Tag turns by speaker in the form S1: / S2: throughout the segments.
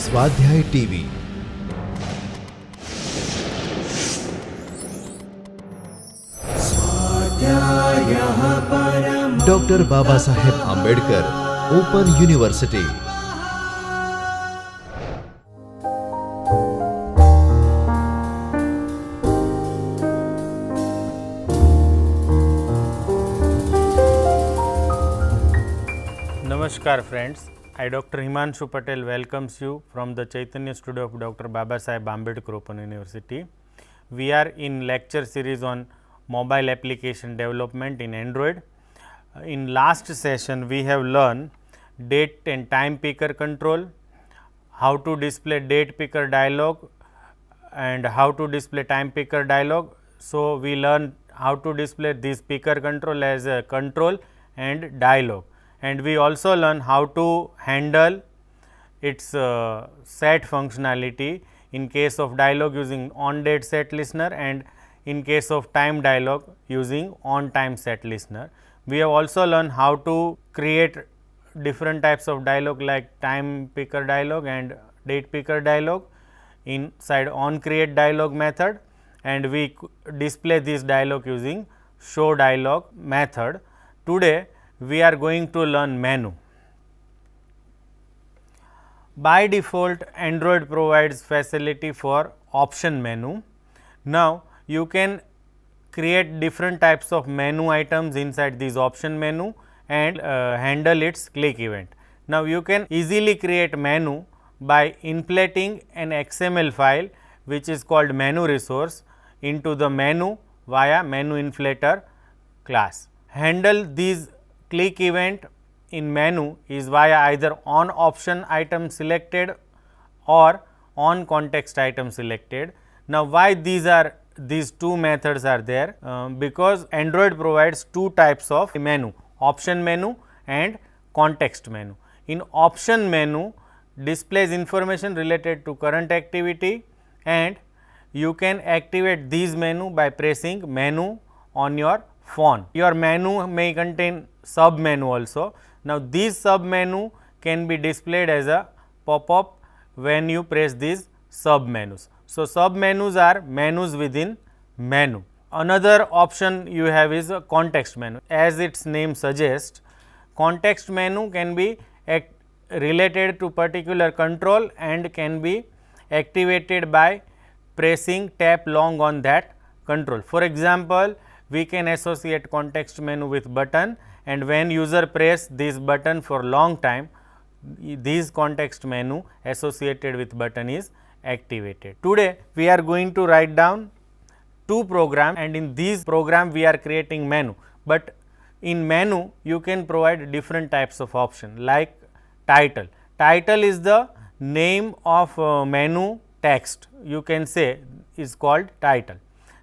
S1: स्वाध्याय TV doctor Babasaheb Ambedkar open university.
S2: Namaskar friends, I Dr. Himanshu Patel welcomes you from the Chaitanya Studio of Dr. Baba Saheb Ambedkar Open University. We are in lecture series on mobile application development in Android. In last session we have learned date and time picker control, how to display date picker dialog and how to display time picker dialog. So, we learn how to display this picker control as a control and dialog, and we also learn how to handle its set functionality in case of dialog using on date set listener and in case of time dialog using on time set listener. We have also learned how to create different types of dialog like time picker dialog and date picker dialog inside on create dialog method, and we display this dialog using show dialog method. Today we are going to learn menu. By default Android provides facility for option menu. Now you can create different types of menu items inside this option menu and handle its click event. Now you can easily create menu by inflating an XML file which is called menu resource into the menu via menu inflator class. Handle these click event in menu is via either on option item selected or on context item selected. Now why these two methods are there? Because Android provides two types of menu, option menu and context menu. In option menu displays information related to current activity, and you can activate these menu by pressing menu on your phone. Your menu may contain sub menu also. Now these sub menu can be displayed as a pop-up when you press these sub menus. So sub menus are menus within menu. Another option you have is a context menu. As its name suggests, context menu can be related to particular control and can be activated by pressing tap long on that control. For example, we can associate context menu with button, and when user press this button for long time, this context menu associated with button is activated. Today we are going to write down two programs, and in these program we are creating menu, but in menu you can provide different types of option like title. Title is the name of menu text, you can say is called title.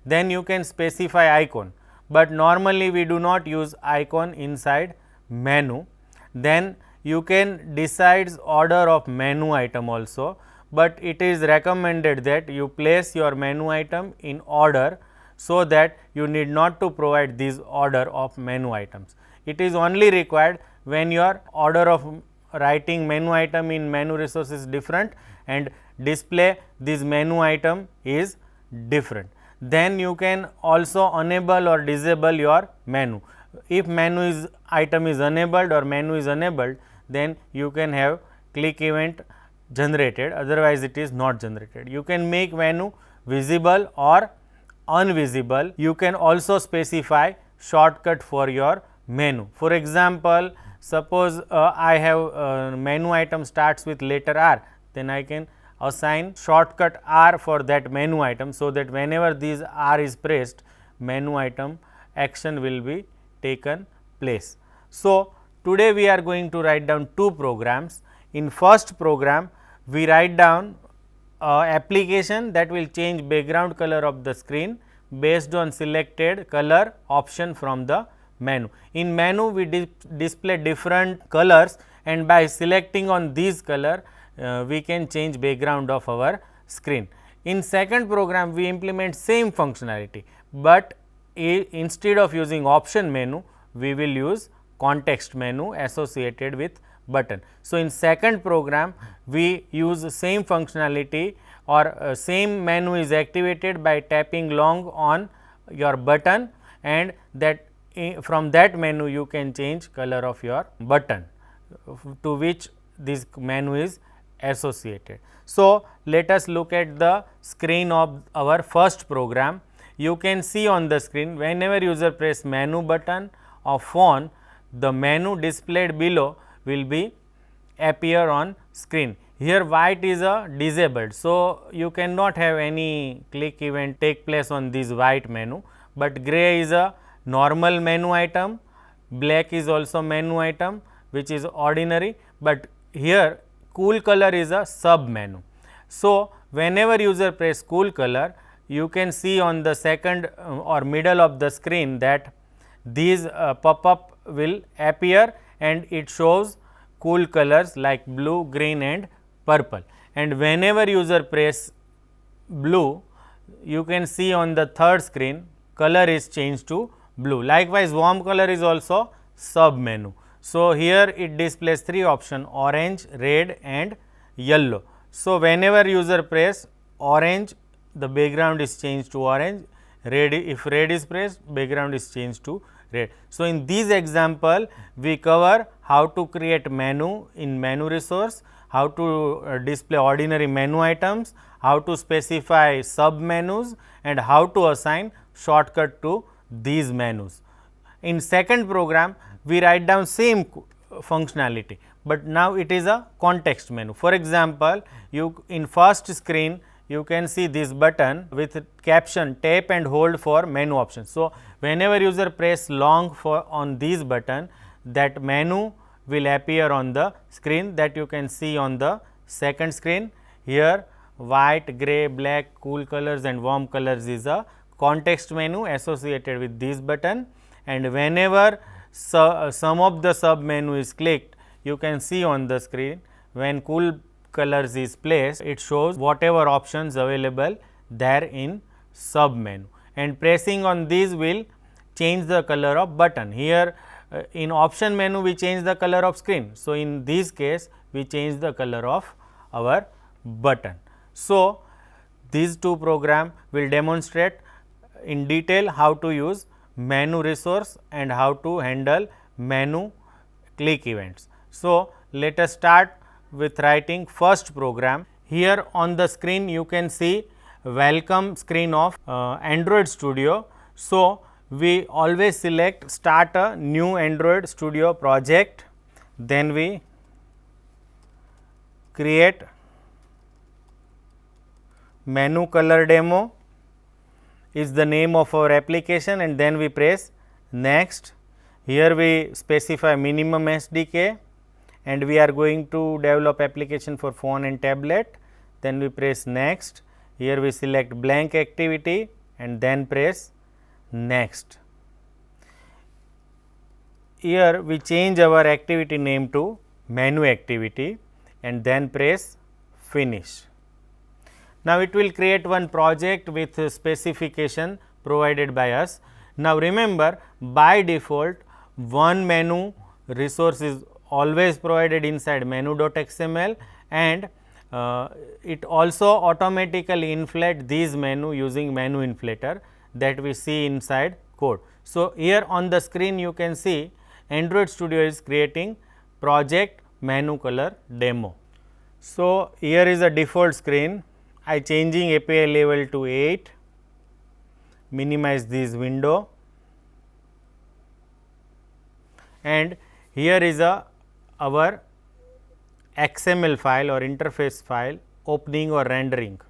S2: Then you can specify icon, but normally we do not use icon inside menu. Then you can decide order of menu item also, but it is recommended that you place your menu item in order so that you need not to provide this order of menu items. It is only required when your order of writing menu item in menu resource is different and display this menu item is different. Then you can also enable or disable your menu. If menu item is enabled or menu is enabled, then you can have click event generated, otherwise it is not generated. You can make menu visible or invisible. You can also specify shortcut for your menu. For example, suppose I have menu item starts with letter R, then I can assign shortcut R for that menu item, so that whenever this R is pressed, menu item action will be taken place. So today we are going to write down two programs. In first program we write down application that will change background color of the screen based on selected color option from the menu. In menu we display different colors, and by selecting on these color we can change background of our screen. In second program we implement same functionality, but instead of using option menu we will use context menu associated with button. So, in second program we use same functionality or same menu is activated by tapping long on your button, and that from that menu you can change color of your button to which this menu is associated. So, let us look at the screen of our first program. You can see on the screen, whenever user press menu button of phone, the menu displayed below will be appear on screen. Here white is a disabled, so you cannot have any click event take place on this white menu, but gray is a normal menu item, black is also menu item which is ordinary, but here cool color is a sub menu. So, whenever user press cool color, you can see on the second or middle of the screen that these pop-up will appear and it shows cool colors like blue, green and purple, and whenever user press blue, you can see on the third screen color is changed to blue. Likewise, warm color is also sub menu. So, here it displays three options: orange, red and yellow. So, whenever user press orange, the background is changed to orange, red, if red is pressed, background is changed to red. So, in this example we cover how to create menu in menu resource, how to display ordinary menu items, how to specify sub menus and how to assign shortcut to these menus. In second program we write down same functionality, but now it is a context menu. For example, you in first screen you can see this button with caption tap and hold for menu options. So, whenever user press long for on this button, that menu will appear on the screen that you can see on the second screen. Here white, gray, black, cool colors and warm colors is a context menu associated with this button, and whenever some of the sub menu is clicked, you can see on the screen when cool colors is placed, it shows whatever options available there in sub menu, and pressing on these will change the color of button. Here in option menu we change the color of screen. So, in this case we change the color of our button. So, these two program will demonstrate in detail how to use menu resource and how to handle menu click events. So, let us start with writing first program. Here on the screen you can see welcome screen of Android Studio. So, we always select start a new Android Studio project, then we create menu color demo is the name of our application, and then we press next. Here we specify minimum SDK and we are going to develop application for phone and tablet, then we press next. Here we select blank activity and then press next. Here we change our activity name to menu activity and then press finish. Now, it will create one project with specification provided by us. Now, remember by default one menu resource is always provided inside menu.xml, and it also automatically inflate these menu using menu inflator that we see inside code. So, here on the screen you can see Android Studio is creating project menu color demo. So, here is a default screen. I changing API level to 8, minimize this window, and here is our XML file or interface file opening or rendering.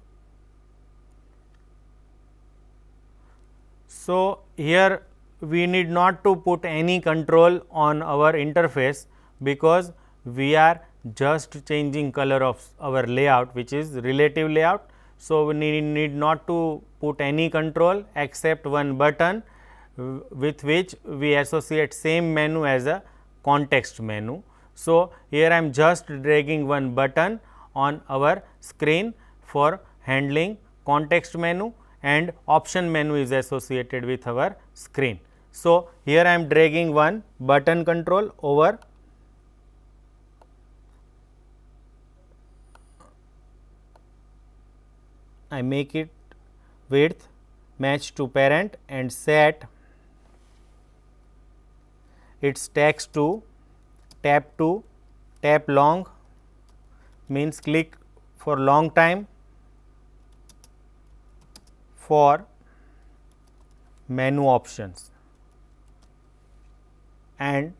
S2: So, here we need not to put any control on our interface because we are just changing color of our layout, which is relative layout. So, we need not to put any control except one button with which we associate same menu as a context menu. So, here I am just dragging one button on our screen for handling context menu, and option menu is associated with our screen. So, here I am dragging one button control over I make it width match to parent and set its text to tap long, means click for long time for menu options, and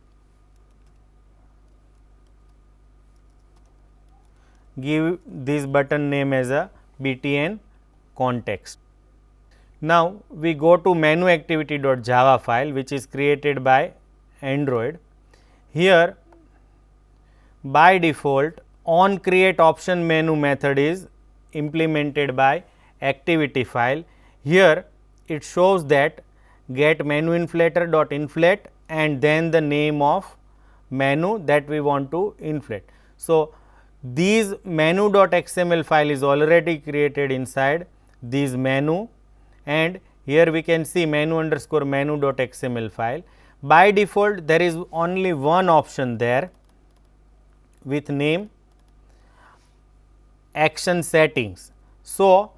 S2: give this button name as a btn context. Now, we go to menu activity.java file, which is created by Android. Here by default on create option menu method is implemented by activity file. Here it shows that get menu inflator dot inflate and then the name of menu that we want to inflate. So, these menu.xml file is already created inside this menu, and here we can see menu underscore menu.xml file. By default there is only one option there with name action settings. So,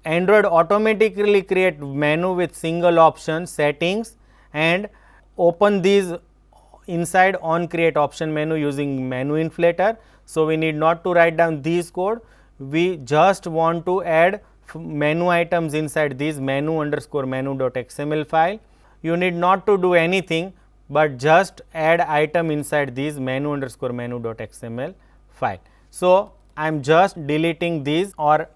S2: Android automatically create menu with single option settings and open these inside on create option menu using menu inflator. So, we need not to write down this code, we just want to add menu items inside this menu underscore menu.xml file. You need not to do anything, but just add item inside this menu underscore menu.xml file. So, I am just deleting these or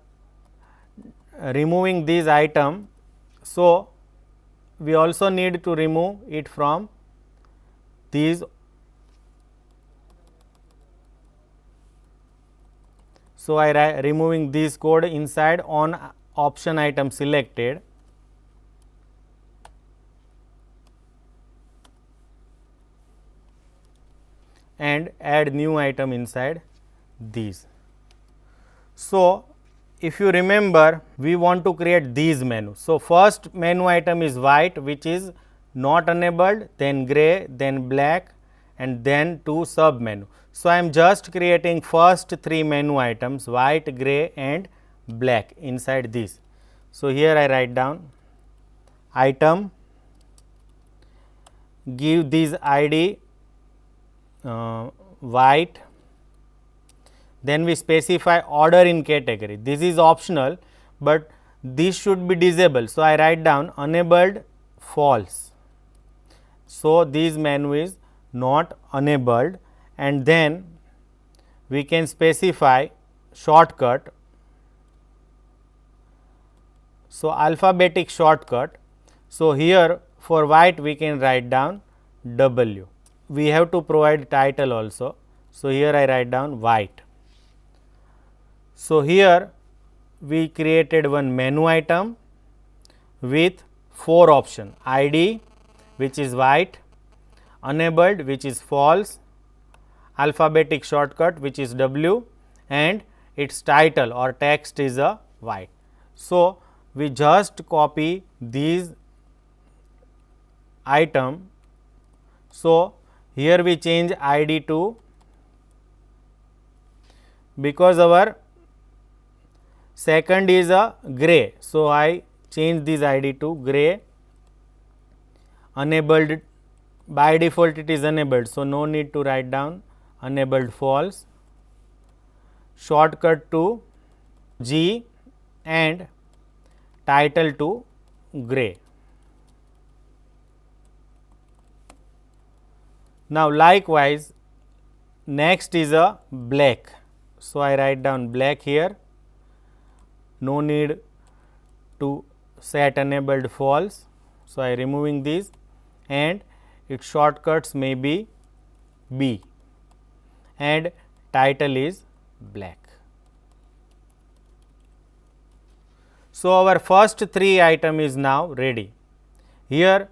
S2: removing this item. So, we also need to remove it from these. So, I removing this code inside on option item selected, and add new item inside these. So, if you remember, we want to create these menus. So, first menu item is white, which is not enabled, then gray, then black, and then two sub menu. So, I am just creating first three menu items white, gray and black inside this. So, here I write down item, give this ID white, then we specify order in category. This is optional, but this should be disabled. So, I write down enabled false. So, this menu is not enabled, and then we can specify shortcut. So, alphabetic shortcut. So, here for white we can write down W. We have to provide title also. So, here I write down white. So, here we created one menu item with 4 options: ID, which is white, enabled, which is false, alphabetic shortcut, which is W, and its title or text is a white. So, we just copy these item. So, here we change ID to, because our second is a gray. So, I change this ID to gray. Enabled, by default it is enabled. So, no need to write down enabled false. Shortcut to G and title to gray. Now, likewise next is a black. So, I write down black here, no need to set enabled false. So, I removing these, and its shortcuts may be B and title is black. So, our first 3 item is now ready. Here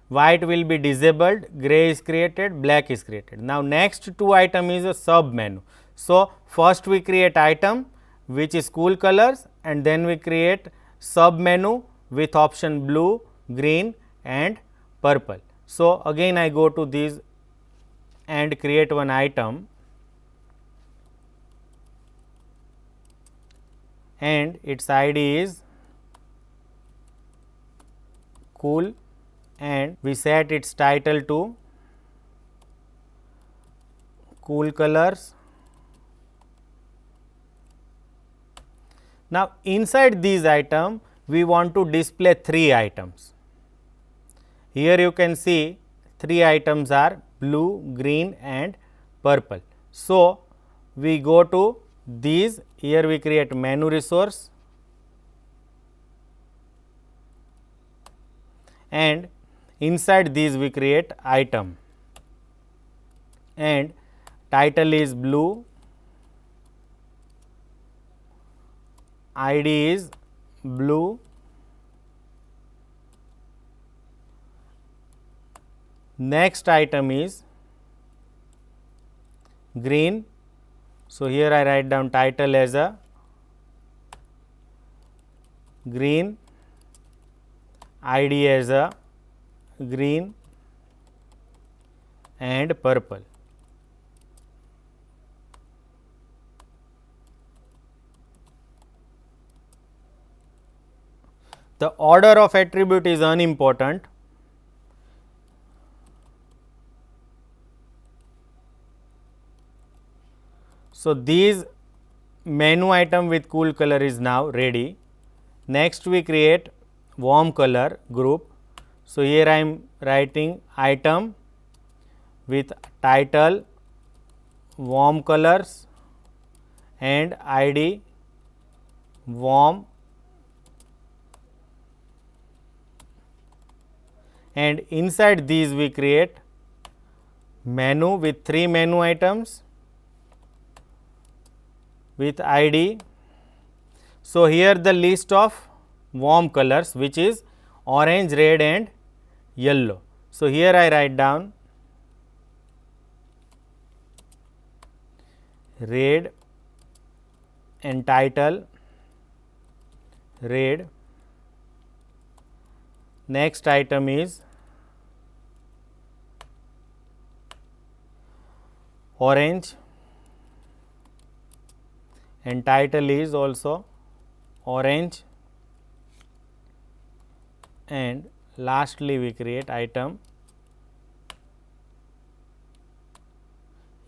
S2: white will be disabled, gray is created, black is created. Now, next 2 item is a sub menu. So, first we create item which is school colors, and then we create sub menu with option blue, green and purple. So, again I go to this and create one item, and its ID is cool, and we set its title to cool colors. Now, inside these items we want to display 3 items. Here you can see 3 items are blue, green and purple. So, we go to these, here we create menu resource and inside these we create item and title is blue, ID is blue, next item is green. So, here I write down title as a green, ID as a green and purple. The order of attribute is unimportant. So, these menu item with cool color is now ready. Next we create warm color group. So, here I am writing item with title warm colors and ID warm, and inside these we create menu with 3 menu items with ID. So, here the list of warm colors which is orange, red and yellow. So, here I write down red and title red. Next item is orange and title is also orange, and lastly we create item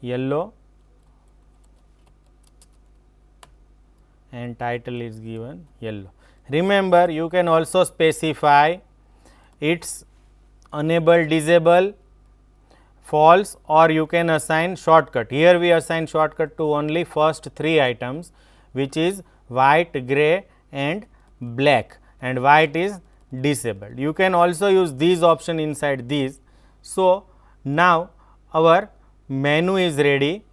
S2: yellow and title is given yellow. Remember, you can also specify its enable, disable, false, or you can assign shortcut. Here we assign shortcut to only first 3 items which is white, gray and black, and white is disabled. You can also use these option inside these. So, now our menu is ready.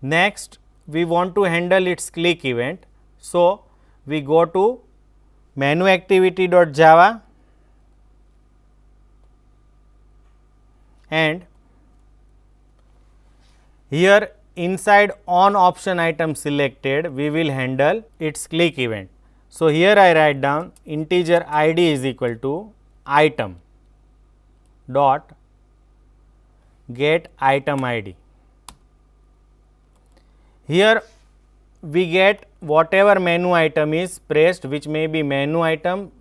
S2: Next we want to handle its click event. So, we go to menu activity.java and here inside on option item selected we will handle its click event. So, here I write down integer ID is equal to item dot get item ID. Here we get whatever menu item is pressed, which may be menu item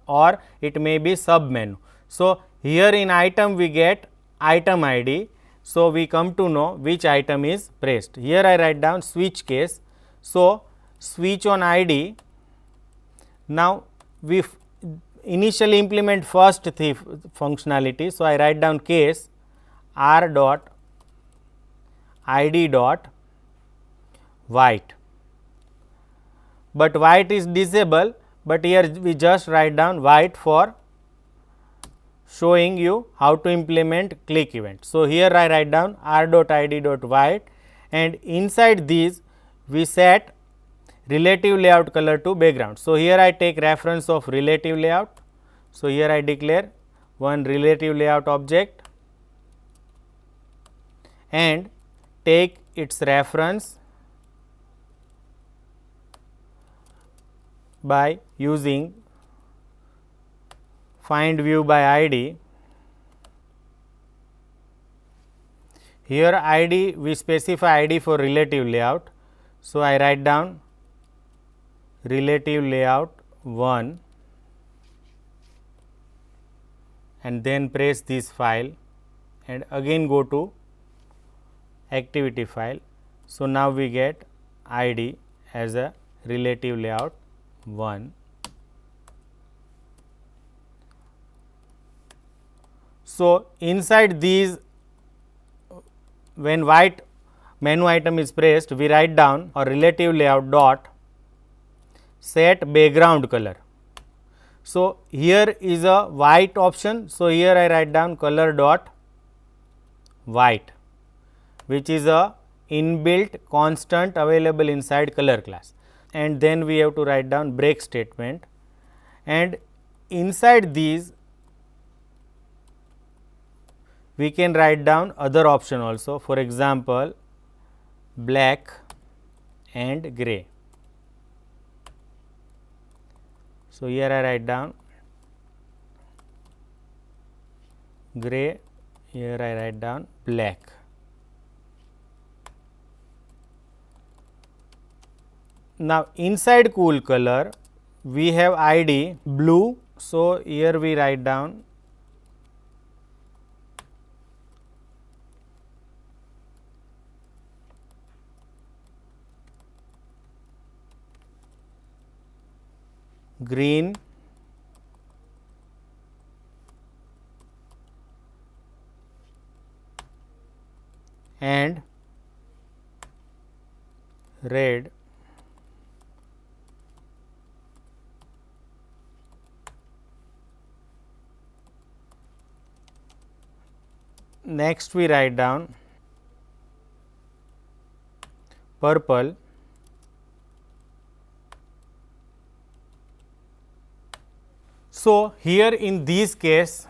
S2: or it may be sub menu. So, here in item we get item ID. So, we come to know which item is pressed. Here I write down switch case. So, switch on ID. Now, we initially implement first functionality. So, I write down case r dot ID dot white, but white is disabled, but here we just write down white for showing you how to implement click event. So, here I write down r dot ID dot white, and inside these we set relative layout color to background. So, here I take reference of relative layout. So, here I declare one relative layout object and take its reference by using find view by ID. Here ID we specify ID for relative layout. So, I write down relative layout 1 and then press this file and again go to activity file. So, now we get ID as a relative layout 1. So, inside these, when white menu item is pressed, we write down a relative layout dot set background color. So, here is a white option. So, here I write down color dot white, which is a inbuilt constant available inside color class, and then we have to write down break statement, and inside these we can write down other option also, for example black and gray. So, here I write down gray, here I write down black. Now, inside cool color we have ID blue. So, here we write down green, and red. Next we write down purple, so here in this case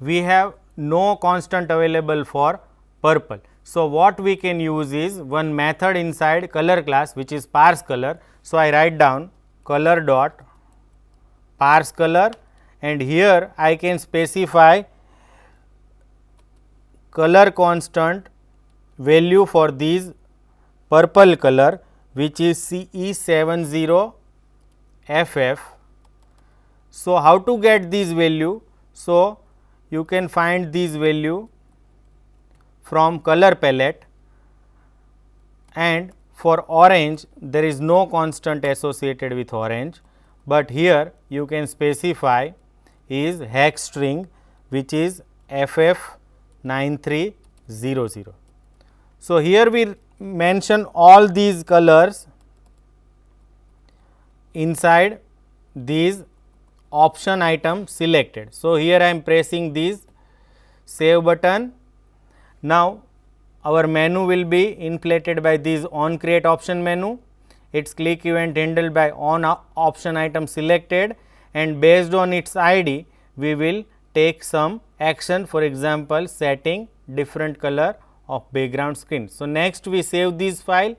S2: we have no constant available for purple. So, what we can use is one method inside color class, which is parse color. So, I write down color dot parse color, and here I can specify color constant value for these purple color, which is CE70FF. So, how to get this value? So, you can find this value from color palette, and for orange there is no constant associated with orange, but here you can specify is hex string, which is FF9300. So, here we mention all these colors inside these option item selected. So, here I am pressing this save button. Now, our menu will be inflated by this on create option menu. Its click event handled by on option item selected, and based on its ID we will take some action, for example setting different color of background screen. So, next we save this file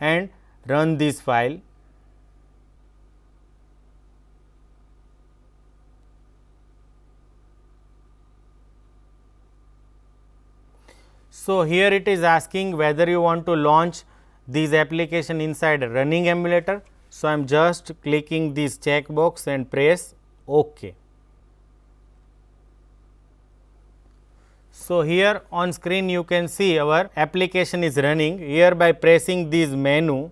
S2: and run this file. So, here it is asking whether you want to launch this application inside a running emulator. So, I am just clicking this checkbox and press OK. So, here on screen you can see our application is running. Here by pressing this menu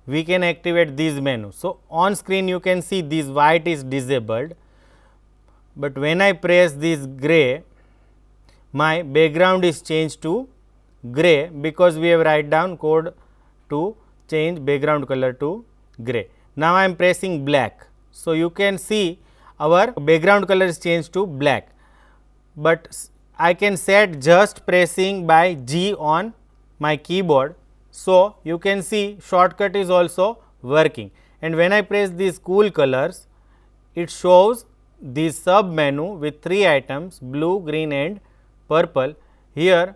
S2: we can activate this menu. So, on screen you can see this white is disabled, but when I press this gray, my background is changed to gray, because we have write down code to change background color to gray. Now, I am pressing black. So, you can see our background color is changed to black, but I can set just pressing by G on my keyboard. So, you can see shortcut is also working, and when I press these cool colors, it shows this sub menu with 3 items blue, green and purple. Here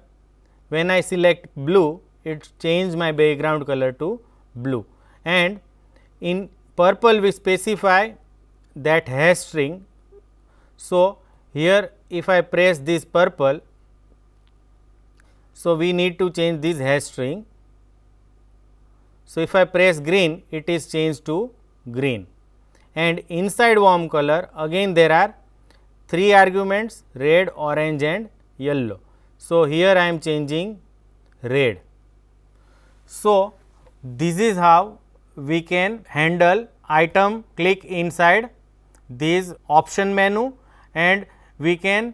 S2: when I select blue, it change my background color to blue, and in purple we specify that hash string. So, here if I press this purple, so we need to change this hash string. So, if I press green, it is changed to green, and inside warm color again there are 3 arguments, red, orange and yellow. So, here I am changing red. So, this is how we can handle item click inside this option menu, and we can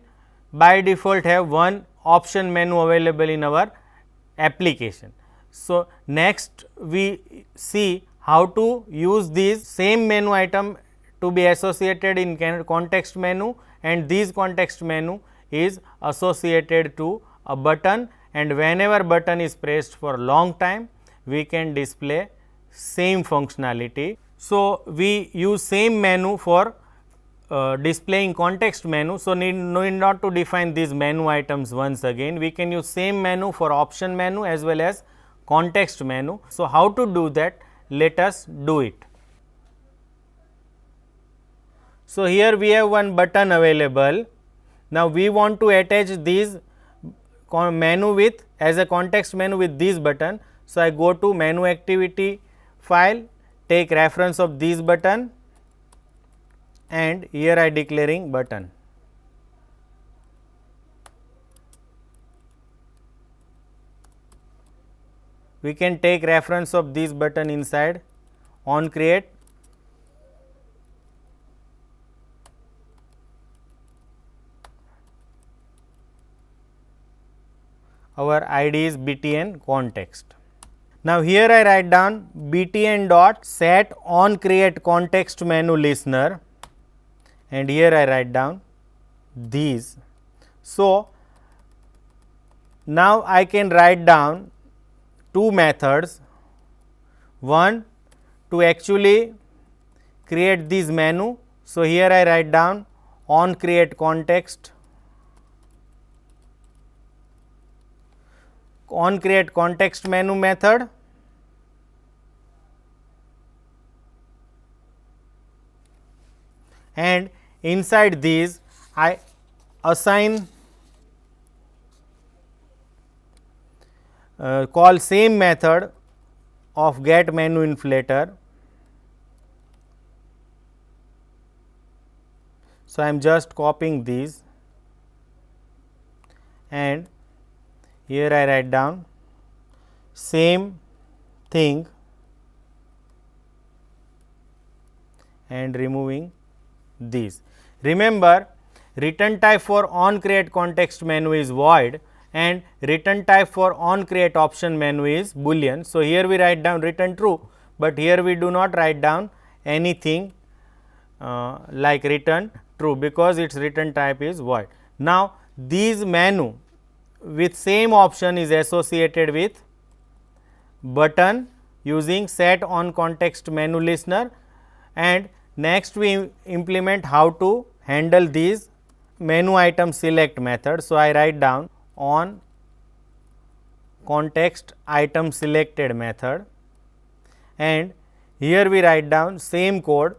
S2: by default have one option menu available in our application. So, next we see how to use this same menu item to be associated in context menu, and this context menu is associated to a button, and whenever button is pressed for long time we can display same functionality. So, we use same menu for displaying context menu. So, need not to define these menu items once again, we can use same menu for option menu as well as context menu. So, how to do that? Let us do it. So, here we have one button available. Now, we want to attach this menu with as a context menu with this button. So, I go to menu activity file, take reference of this button, and here I declaring button. We can take reference of this button inside on create. Our ID is btn context. Now, here I write down btn dot set on create context menu listener, and here I write down these. So, now I can write down two methods, one to actually create this menu. So, here I write down on create context, on create context menu method, and inside these I assign call same method of get menu inflator. So, I am just copying these, and here I write down same thing and removing these. Remember, return type for on create context menu is void, and return type for on create option menu is boolean. So, here we write down return true, but here we do not write down anything like return true, because its return type is void. Now, these menu with same option is associated with button using set on context menu listener, and next we implement how to handle these menu item select method. So, I write down on context item selected method, and here we write down same code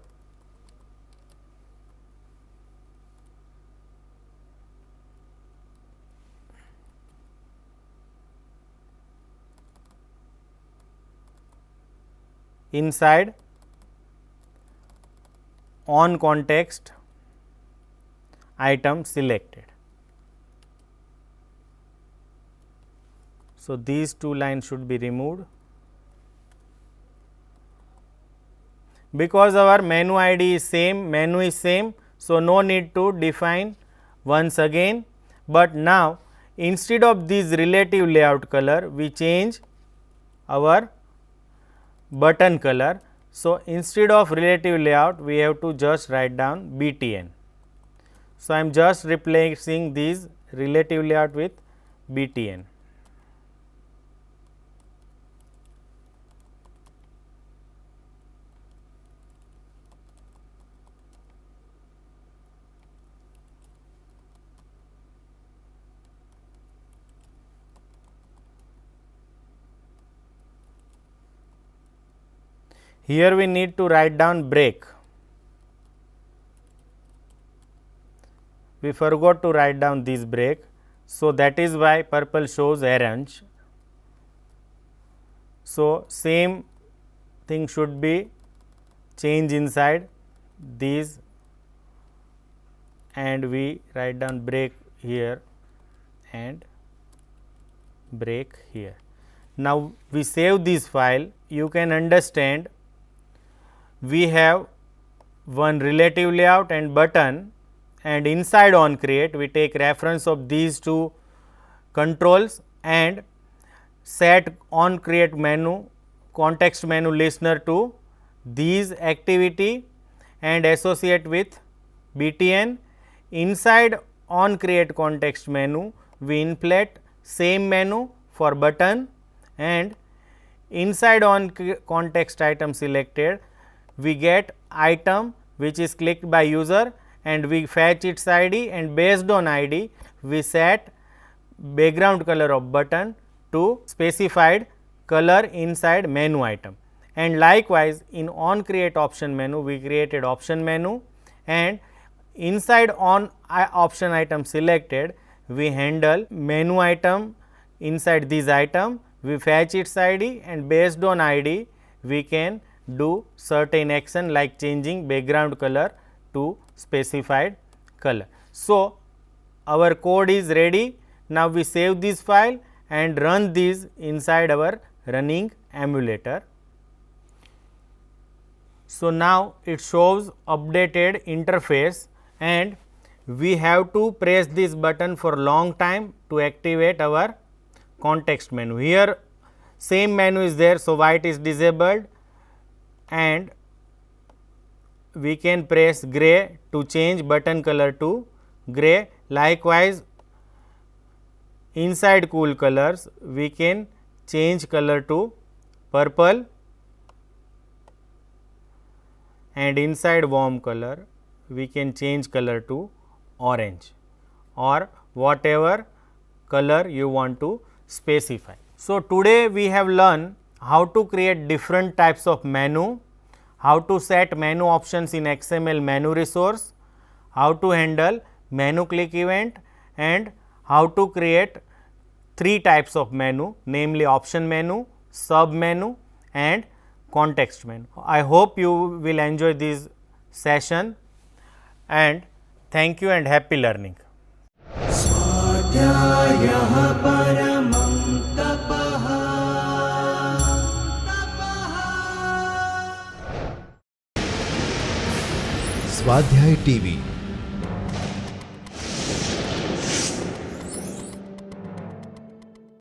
S2: inside on context item selected. So, these two lines should be removed, because our menu ID is same, menu is same. So, no need to define once again, but now instead of this relative layout color we change our button color. So, instead of relative layout we have to just write down btn. So, I am just replacing these relative layout with btn. Here we need to write down break. We forgot to write down this break. So, that is why purple shows arrange. So, same thing should be change inside these, and we write down break here and break here. Now we save this file. You can understand we have one relative layout and button, and inside on create we take reference of these two controls and set on create menu context menu listener to these activity and associate with BTN. Inside on create context menu we inflate same menu for button, and inside on context item selected we get item which is clicked by user, and we fetch its ID, and based on ID we set background color of button to specified color inside menu item. And likewise in on create option menu we created option menu, and inside on option item selected we handle menu item. Inside this item we fetch its ID, and based on ID we can do certain action like changing background color to specified color. So our code is ready. Now we save this file and run this inside our running emulator. So now it shows updated interface, and we have to press this button for long time to activate our context menu. Here same menu is there, so white is disabled, and we can press gray to change button color to gray. Likewise inside cool colors we can change color to purple, and inside warm color we can change color to orange or whatever color you want to specify. So today we have learned how to create different types of menu, how to set menu options in XML menu resource, how to handle menu click event, and how to create three types of menu, namely option menu, sub menu and context menu. I hope you will enjoy this session, and thank you and happy learning.
S1: स्वाध्याय TV